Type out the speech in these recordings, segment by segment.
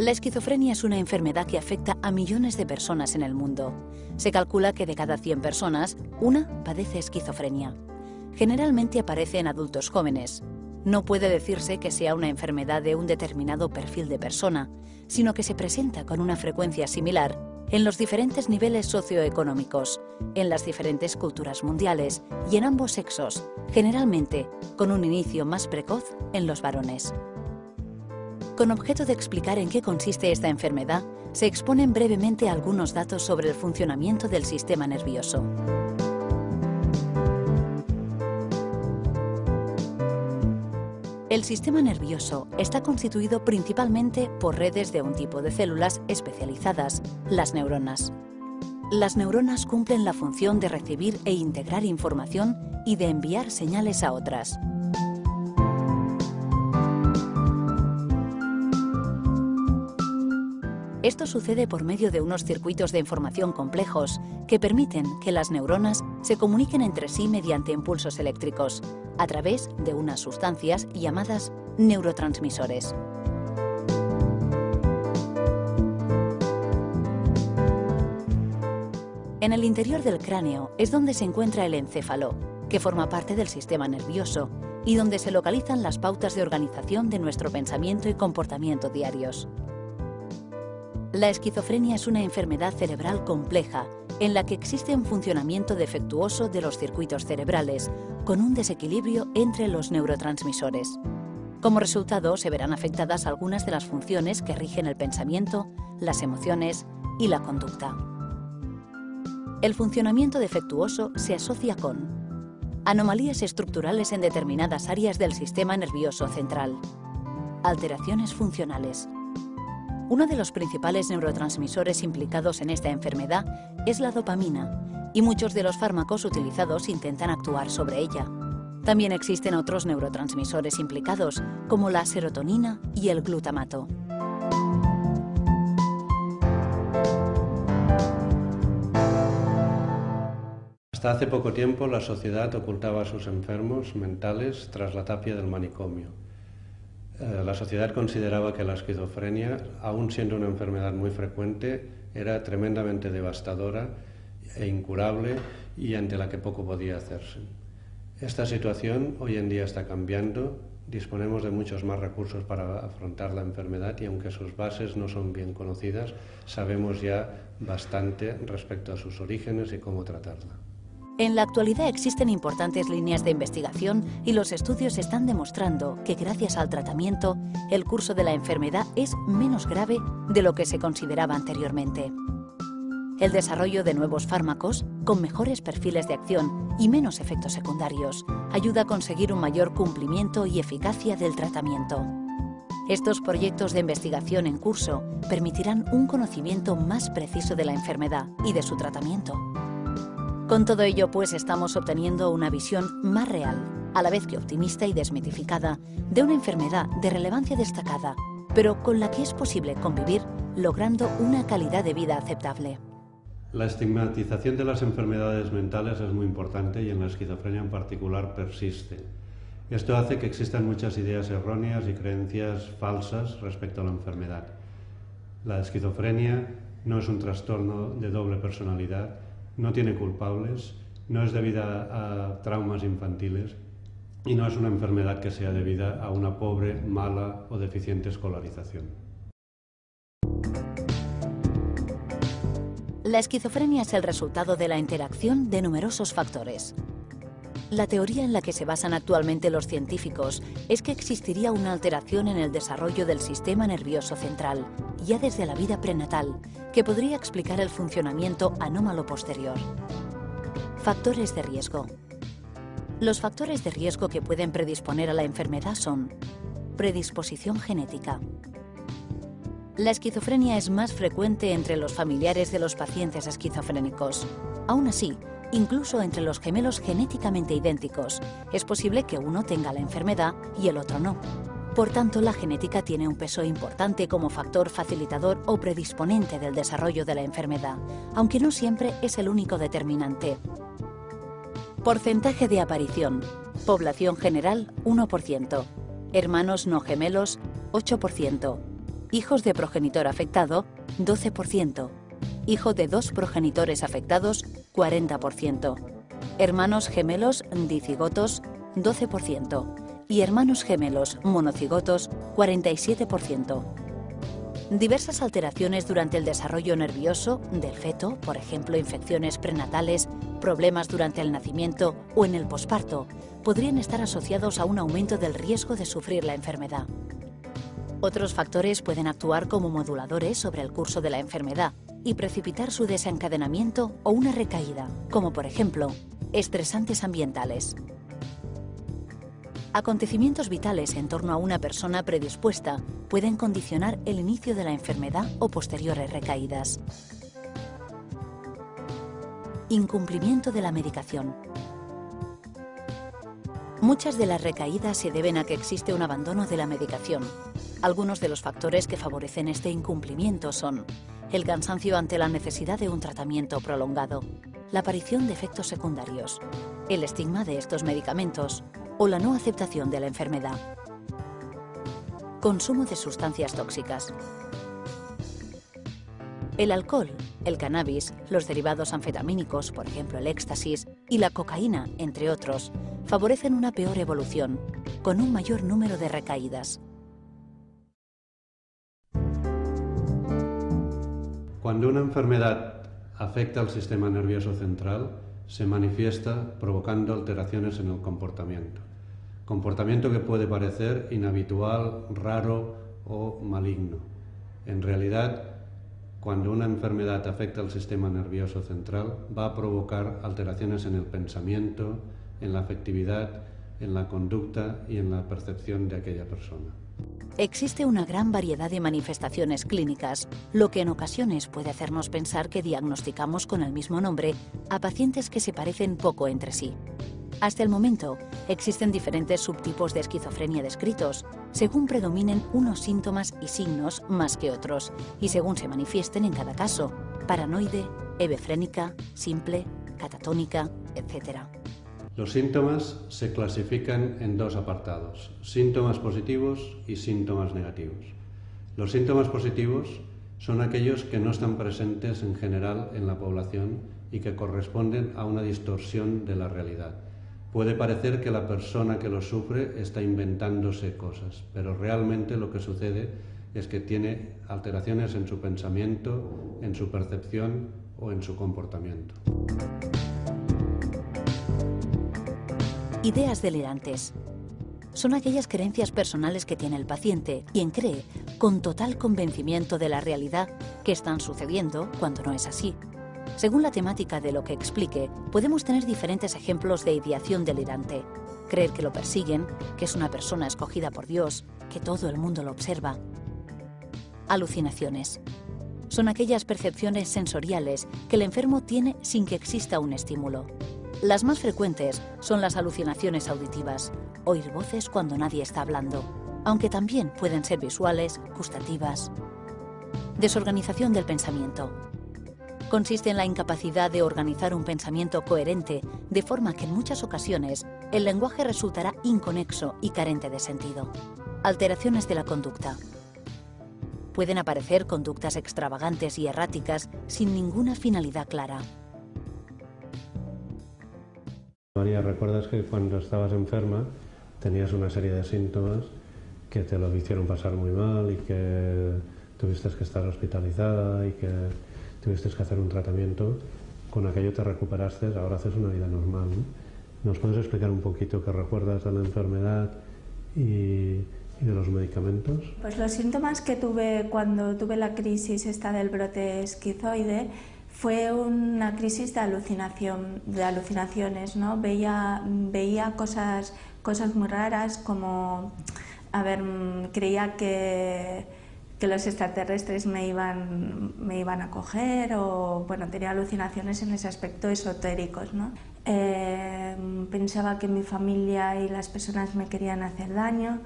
La esquizofrenia es una enfermedad que afecta a millones de personas en el mundo. Se calcula que de cada 100 personas, una padece esquizofrenia. Generalmente aparece en adultos jóvenes. No puede decirse que sea una enfermedad de un determinado perfil de persona, sino que se presenta con una frecuencia similar en los diferentes niveles socioeconómicos, en las diferentes culturas mundiales y en ambos sexos, generalmente con un inicio más precoz en los varones. Con objeto de explicar en qué consiste esta enfermedad, se exponen brevemente algunos datos sobre el funcionamiento del sistema nervioso. El sistema nervioso está constituido principalmente por redes de un tipo de células especializadas, las neuronas. Las neuronas cumplen la función de recibir e integrar información y de enviar señales a otras. Esto sucede por medio de unos circuitos de información complejos que permiten que las neuronas se comuniquen entre sí mediante impulsos eléctricos, a través de unas sustancias llamadas neurotransmisores. En el interior del cráneo es donde se encuentra el encéfalo, que forma parte del sistema nervioso y donde se localizan las pautas de organización de nuestro pensamiento y comportamiento diarios. La esquizofrenia es una enfermedad cerebral compleja en la que existe un funcionamiento defectuoso de los circuitos cerebrales, con un desequilibrio entre los neurotransmisores. Como resultado, se verán afectadas algunas de las funciones que rigen el pensamiento, las emociones y la conducta. El funcionamiento defectuoso se asocia con anomalías estructurales en determinadas áreas del sistema nervioso central, alteraciones funcionales. Uno de los principales neurotransmisores implicados en esta enfermedad es la dopamina, y muchos de los fármacos utilizados intentan actuar sobre ella. También existen otros neurotransmisores implicados, como la serotonina y el glutamato. Hasta hace poco tiempo la sociedad ocultaba a sus enfermos mentales tras la tapia del manicomio. La sociedad consideraba que la esquizofrenia, aun siendo una enfermedad muy frecuente, era tremendamente devastadora e incurable y ante la que poco podía hacerse. Esta situación hoy en día está cambiando, disponemos de muchos más recursos para afrontar la enfermedad y aunque sus bases no son bien conocidas, sabemos ya bastante respecto a sus orígenes y cómo tratarla. En la actualidad existen importantes líneas de investigación y los estudios están demostrando que gracias al tratamiento, el curso de la enfermedad es menos grave de lo que se consideraba anteriormente. El desarrollo de nuevos fármacos, con mejores perfiles de acción y menos efectos secundarios, ayuda a conseguir un mayor cumplimiento y eficacia del tratamiento. Estos proyectos de investigación en curso permitirán un conocimiento más preciso de la enfermedad y de su tratamiento. Con todo ello, pues, estamos obteniendo una visión más real, a la vez que optimista y desmitificada, de una enfermedad de relevancia destacada, pero con la que es posible convivir logrando una calidad de vida aceptable. La estigmatización de las enfermedades mentales es muy importante y en la esquizofrenia en particular persiste. Esto hace que existan muchas ideas erróneas y creencias falsas respecto a la enfermedad. La esquizofrenia no es un trastorno de doble personalidad, no tiene culpables, no es debida a traumas infantiles y no es una enfermedad que sea debida a una pobre, mala o deficiente escolarización. La esquizofrenia es el resultado de la interacción de numerosos factores. La teoría en la que se basan actualmente los científicos es que existiría una alteración en el desarrollo del sistema nervioso central, ya desde la vida prenatal, que podría explicar el funcionamiento anómalo posterior. Factores de riesgo. Los factores de riesgo que pueden predisponer a la enfermedad son predisposición genética. La esquizofrenia es más frecuente entre los familiares de los pacientes esquizofrénicos. Aún así, incluso entre los gemelos genéticamente idénticos, es posible que uno tenga la enfermedad y el otro no. Por tanto, la genética tiene un peso importante como factor facilitador o predisponente del desarrollo de la enfermedad, aunque no siempre es el único determinante. Porcentaje de aparición. Población general, 1%. Hermanos no gemelos, 8%. Hijos de progenitor afectado, 12%. Hijo de 2 progenitores afectados, 40%. Hermanos gemelos dicigotos, 12%. Y hermanos gemelos monocigotos, 47%. Diversas alteraciones durante el desarrollo nervioso del feto, por ejemplo, infecciones prenatales, problemas durante el nacimiento o en el posparto, podrían estar asociados a un aumento del riesgo de sufrir la enfermedad. Otros factores pueden actuar como moduladores sobre el curso de la enfermedad y precipitar su desencadenamiento o una recaída, como por ejemplo, estresantes ambientales. Acontecimientos vitales en torno a una persona predispuesta pueden condicionar el inicio de la enfermedad o posteriores recaídas. Incumplimiento de la medicación. Muchas de las recaídas se deben a que existe un abandono de la medicación. Algunos de los factores que favorecen este incumplimiento son el cansancio ante la necesidad de un tratamiento prolongado, la aparición de efectos secundarios, el estigma de estos medicamentos o la no aceptación de la enfermedad. Consumo de sustancias tóxicas. El alcohol, el cannabis, los derivados anfetamínicos, por ejemplo el éxtasis, y la cocaína, entre otros, favorecen una peor evolución, con un mayor número de recaídas. Cuando una enfermedad afecta al sistema nervioso central, se manifiesta provocando alteraciones en el comportamiento. Comportamiento que puede parecer inhabitual, raro o maligno. En realidad, cuando una enfermedad afecta al sistema nervioso central, va a provocar alteraciones en el pensamiento, en la afectividad, en la conducta y en la percepción de aquella persona. Existe una gran variedad de manifestaciones clínicas, lo que en ocasiones puede hacernos pensar que diagnosticamos con el mismo nombre a pacientes que se parecen poco entre sí. Hasta el momento, existen diferentes subtipos de esquizofrenia descritos, según predominen unos síntomas y signos más que otros, y según se manifiesten en cada caso: paranoide, hebefrénica, simple, catatónica, etc. Los síntomas se clasifican en dos apartados: síntomas positivos y síntomas negativos. Los síntomas positivos son aquellos que no están presentes en general en la población y que corresponden a una distorsión de la realidad. Puede parecer que la persona que lo sufre está inventándose cosas, pero realmente lo que sucede es que tiene alteraciones en su pensamiento, en su percepción o en su comportamiento. Ideas delirantes. Son aquellas creencias personales que tiene el paciente, quien cree, con total convencimiento de la realidad, que están sucediendo cuando no es así. Según la temática de lo que explique, podemos tener diferentes ejemplos de ideación delirante. Creer que lo persiguen, que es una persona escogida por Dios, que todo el mundo lo observa. Alucinaciones. Son aquellas percepciones sensoriales que el enfermo tiene sin que exista un estímulo. Las más frecuentes son las alucinaciones auditivas, oír voces cuando nadie está hablando, aunque también pueden ser visuales, gustativas. Desorganización del pensamiento. Consiste en la incapacidad de organizar un pensamiento coherente, de forma que en muchas ocasiones el lenguaje resultará inconexo y carente de sentido. Alteraciones de la conducta. Pueden aparecer conductas extravagantes y erráticas sin ninguna finalidad clara. María, ¿recuerdas que cuando estabas enferma tenías una serie de síntomas que te lo hicieron pasar muy mal y que tuviste que estar hospitalizada y que tuviste que hacer un tratamiento? Con aquello te recuperaste, ahora haces una vida normal, ¿no? ¿Nos puedes explicar un poquito qué recuerdas de la enfermedad y de los medicamentos? Pues los síntomas que tuve cuando tuve la crisis esta del brote esquizoide fue una crisis de alucinaciones, ¿no? Veía cosas muy raras, como, creía que los extraterrestres me iban a coger, o bueno, tenía alucinaciones en ese aspecto esotéricos, ¿no? Pensaba que mi familia y las personas me querían hacer daño,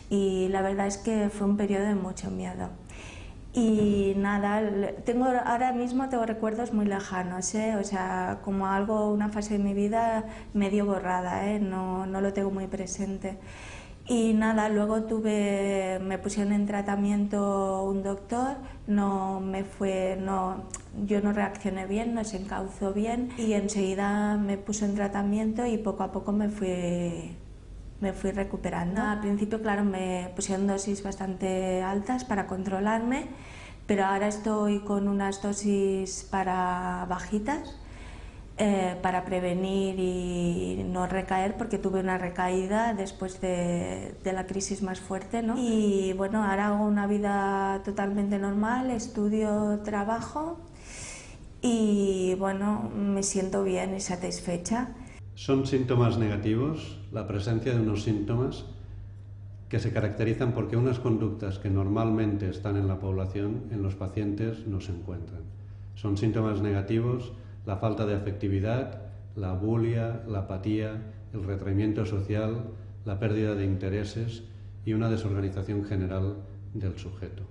y la verdad es que fue un periodo de mucho miedo. Y nada, ahora mismo tengo recuerdos muy lejanos, o sea, como una fase de mi vida medio borrada, no lo tengo muy presente. Y nada, luego me pusieron en tratamiento un doctor, yo no reaccioné bien, no se encauzó bien y enseguida me puso en tratamiento y poco a poco me fui recuperando. Al principio, claro, me pusieron dosis bastante altas para controlarme, pero ahora estoy con unas dosis bajitas, para prevenir y no recaer, porque tuve una recaída después de la crisis más fuerte, ¿no? Y bueno, ahora hago una vida totalmente normal, estudio, trabajo y bueno, me siento bien y satisfecha. Son síntomas negativos, la presencia de unos síntomas que se caracterizan porque unas conductas que normalmente están en la población, en los pacientes no se encuentran. Son síntomas negativos la falta de afectividad, la bulia, la apatía, el retraimiento social, la pérdida de intereses y una desorganización general del sujeto.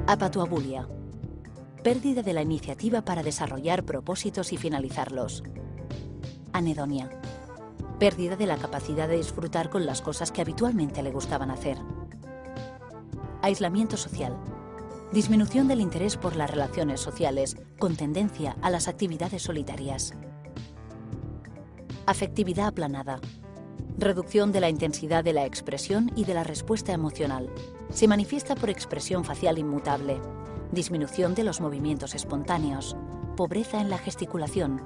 Apatoabulia. Pérdida de la iniciativa para desarrollar propósitos y finalizarlos. Anedonia. Pérdida de la capacidad de disfrutar con las cosas que habitualmente le gustaban hacer. Aislamiento social. Disminución del interés por las relaciones sociales, con tendencia a las actividades solitarias. Afectividad aplanada. Reducción de la intensidad de la expresión y de la respuesta emocional. Se manifiesta por expresión facial inmutable. Disminución de los movimientos espontáneos. Pobreza en la gesticulación.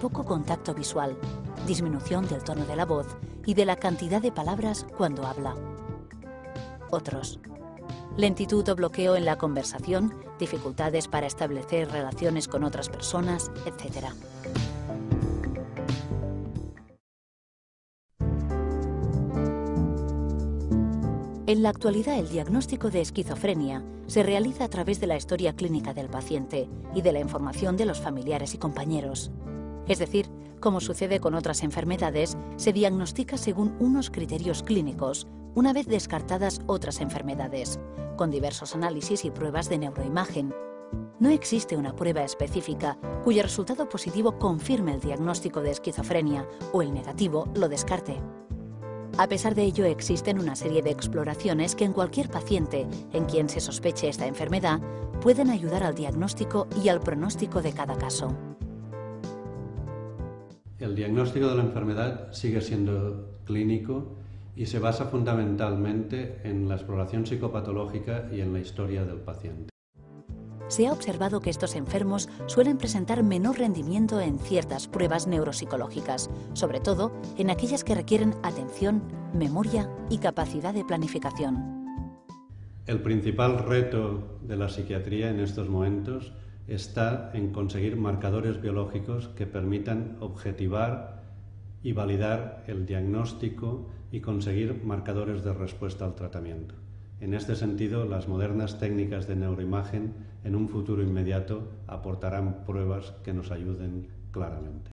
Poco contacto visual. Disminución del tono de la voz y de la cantidad de palabras cuando habla. Otros. Lentitud o bloqueo en la conversación, dificultades para establecer relaciones con otras personas, etc. En la actualidad, el diagnóstico de esquizofrenia se realiza a través de la historia clínica del paciente y de la información de los familiares y compañeros. Es decir, como sucede con otras enfermedades, se diagnostica según unos criterios clínicos, una vez descartadas otras enfermedades, con diversos análisis y pruebas de neuroimagen. No existe una prueba específica cuyo resultado positivo confirme el diagnóstico de esquizofrenia o el negativo lo descarte. A pesar de ello, existen una serie de exploraciones que en cualquier paciente en quien se sospeche esta enfermedad pueden ayudar al diagnóstico y al pronóstico de cada caso. El diagnóstico de la enfermedad sigue siendo clínico y se basa fundamentalmente en la exploración psicopatológica y en la historia del paciente. Se ha observado que estos enfermos suelen presentar menor rendimiento en ciertas pruebas neuropsicológicas, sobre todo en aquellas que requieren atención, memoria y capacidad de planificación. El principal reto de la psiquiatría en estos momentos está en conseguir marcadores biológicos que permitan objetivar y validar el diagnóstico y conseguir marcadores de respuesta al tratamiento. En este sentido, las modernas técnicas de neuroimagen en un futuro inmediato aportarán pruebas que nos ayuden claramente.